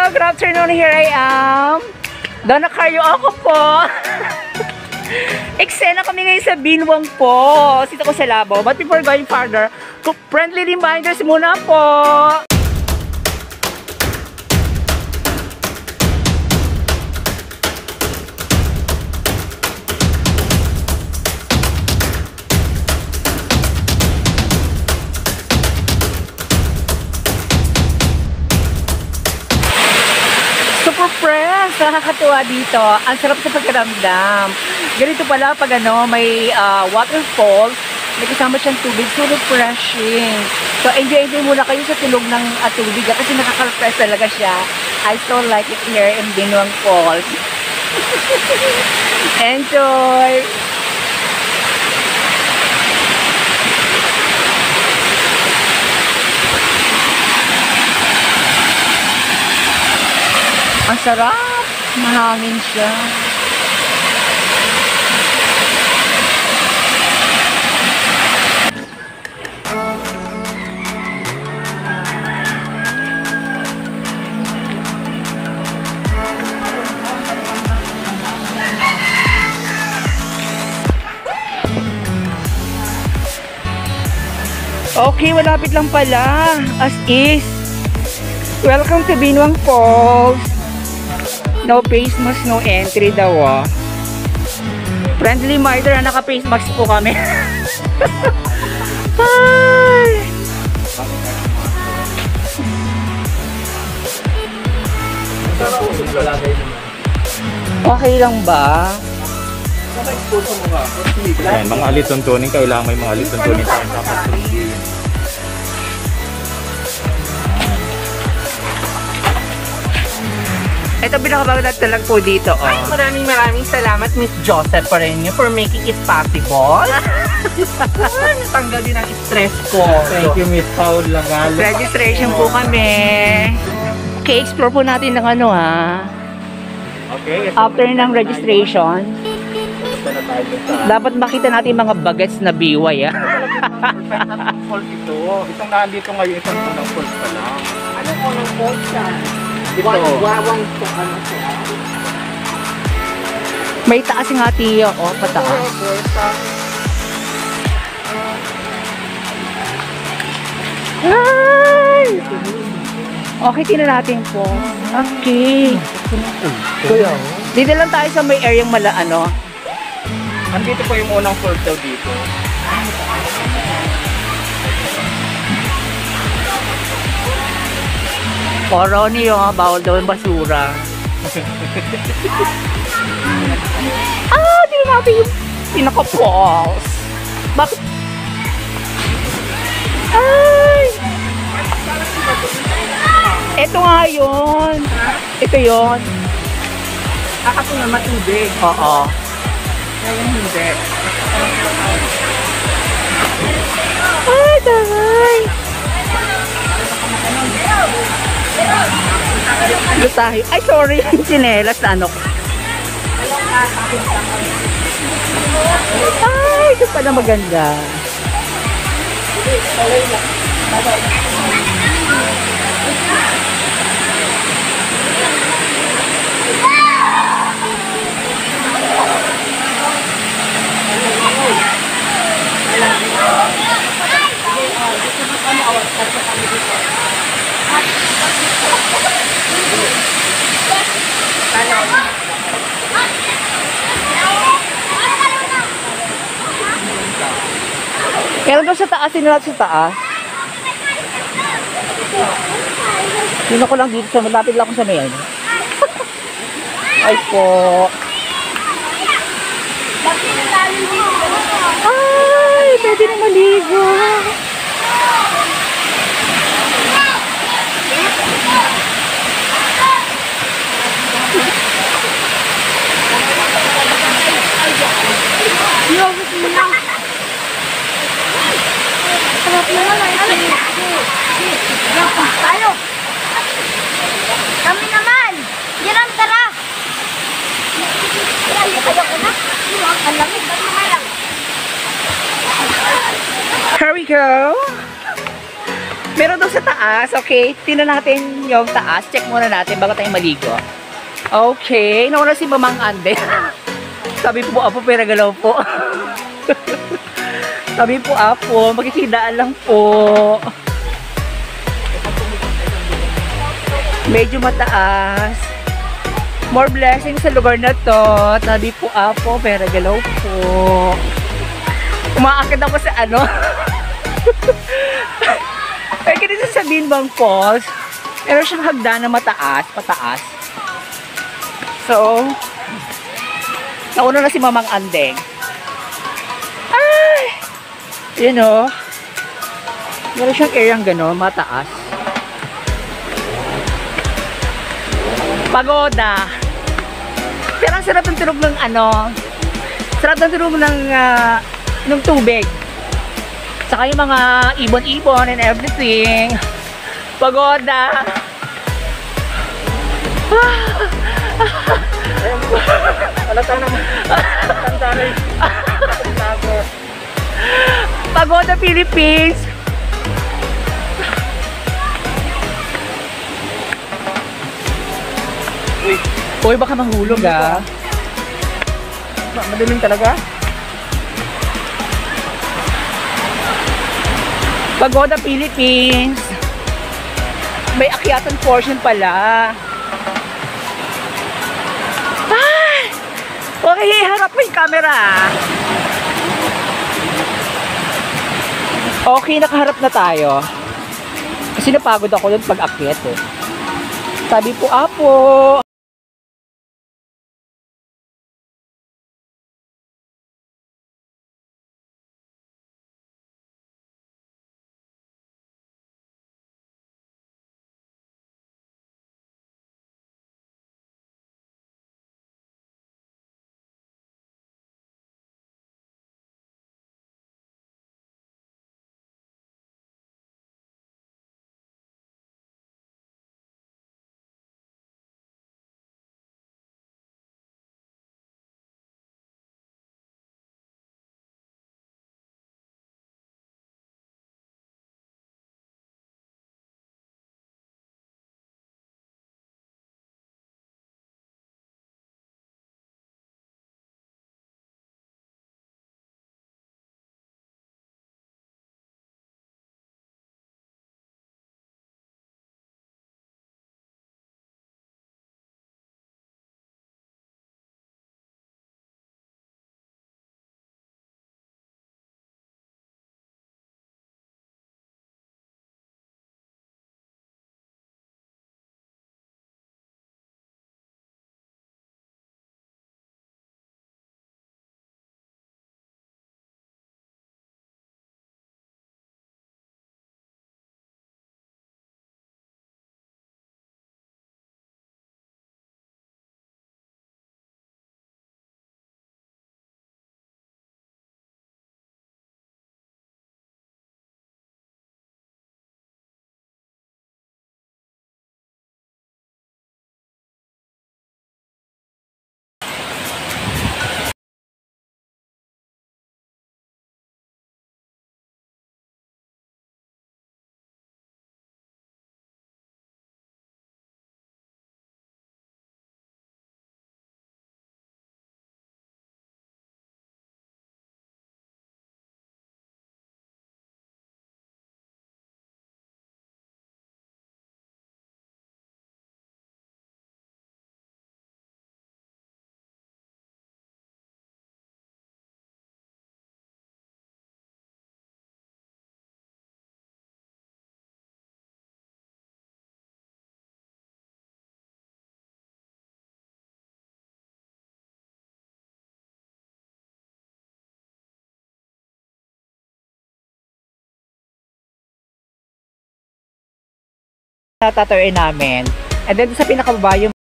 good afternoon. Here I am. Donna Caryo ako po. Eksena kami ngayon sa Binwang po. Sito ko sa Labo. But before going further, friendly reminders muna po. Super fresh! Nakakatuwa dito. Ang sarap sa pakiramdam. Ganito pala pag may waterfall, may kasama siyang tubig. So refreshing. So enjoy muna kayo sa tulog ng tubig kasi nakaka-refresh talaga siya. I so like it here in Binwang Falls. Enjoy! Ang sarap! Mahangin siya. Okay, malapit lang pala. As is. Welcome to Binwang Falls. No face mask, no entry daw ah. Friendly reminder na naka-face mask po kami. Hi! Okay lang ba? Ayan, mga alituntunin. Kailangan may mga alituntunin tayong kapasundin. Ito pinakabagat lang po dito. Oh. Ay, maraming salamat Miss Joseph Pareño for making it possible. Natanggal din ang stress ko. Thank you, Miss Paul Lagalo. Registration po kami. Okay, explore po natin ng Okay. after ng registration. Dapat makita natin mga bagets na biway Falls ito. Itong nandito ngayon, isang unang falls pa lang. Anong unang falls siya? Ito. Wawang to ano siya? May taas nga tiyo. O, pataas. Ay! Okay, tingnan natin po. Okay. Kuya. Dito lang tayo sa may area Andito po yung unang falls daw dito. Coroni yung bawal daw yung basura. Tingnan natin yung pinaka-falls. Bakit? Ay! Ito nga yun. Ito yun. Kasi nga matubig. Oo. Ngayon hindi. Ay, taray. Lutahi. Ay, sorry. Sinelas na Ay, ito pala maganda. Kailan daw sa taas, sinulad sa taas? Yun ako lang dito, malapit lang ako sa mayan. Ay po. Ay, pwede na maligo. Sarap naman ay tayo. Kami naman. Diyan tara. Kayo ko na. Ang lamig. Here we go. Meron daw sa taas, okay? Tingnan natin yung taas. Check muna natin bago tayo maligo. Okay, nauna si Mamang Ande. Sabi po, apo, pero galaw po. Sabi po, apo, makikidaan lang po. Medyo mataas. More blessings sa lugar na to. Sabi po, apo, pero galaw po. Umaakit ako sa ano. Kaya ganito sa Binbang Falls, meron siyang hagdan na mataas, pataas. So, nauna na si Mamang Andeng. Ay! Yun o. Meron siyang areang gano'n, mataas. Pagoda. Pero ang sarap ng tunog ng ano, sarap ng tunog ng tubig. Saka yung mga ibon-ibon and everything. Pagoda. Alata naman. Tanda na yung Pagoda, Philippines. Uy, baka mahulog ah. madilim talaga. Pagoda, Philippines. May akyatan portion pala. Ay! Okay, harap mo yung camera. Okay, nakaharap na tayo. Kasi napagod ako doon pag-akyat eh. Sabi po, apo. Tatatuin namin. And then sa pinakababa yung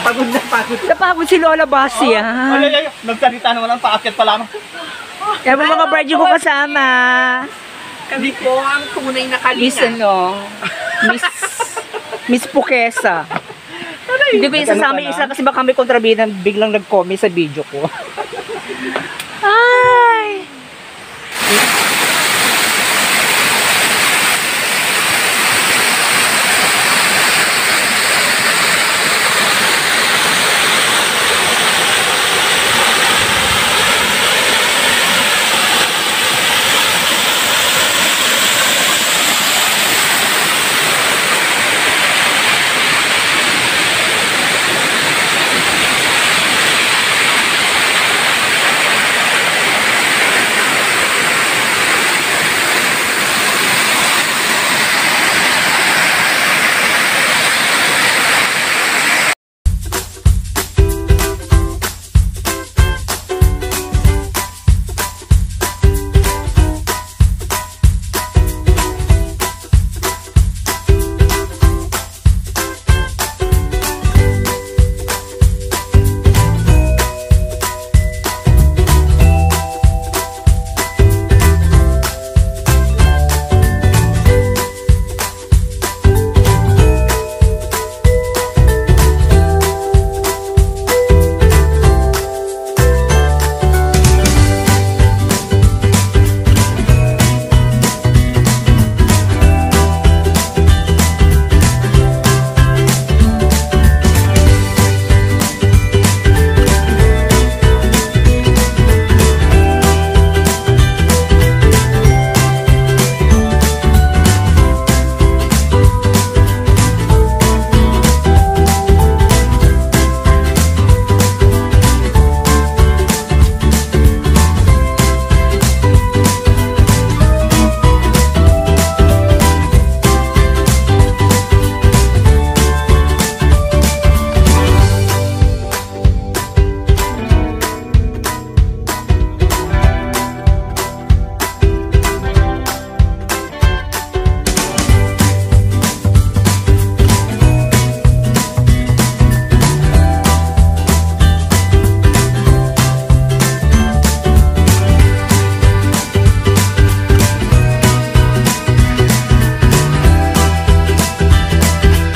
Pagod na pagod. Napagod si Lola Basia. Ay, nagsalita naman ang paakyat pa lamang. Yan po mga bride ko kasama. Kami po ang tunay na Miss kalinga. Miss Pukesa. Hindi ko isasama yung isa kasi baka may kontrabida biglang nag-comment sa video ko. Ay!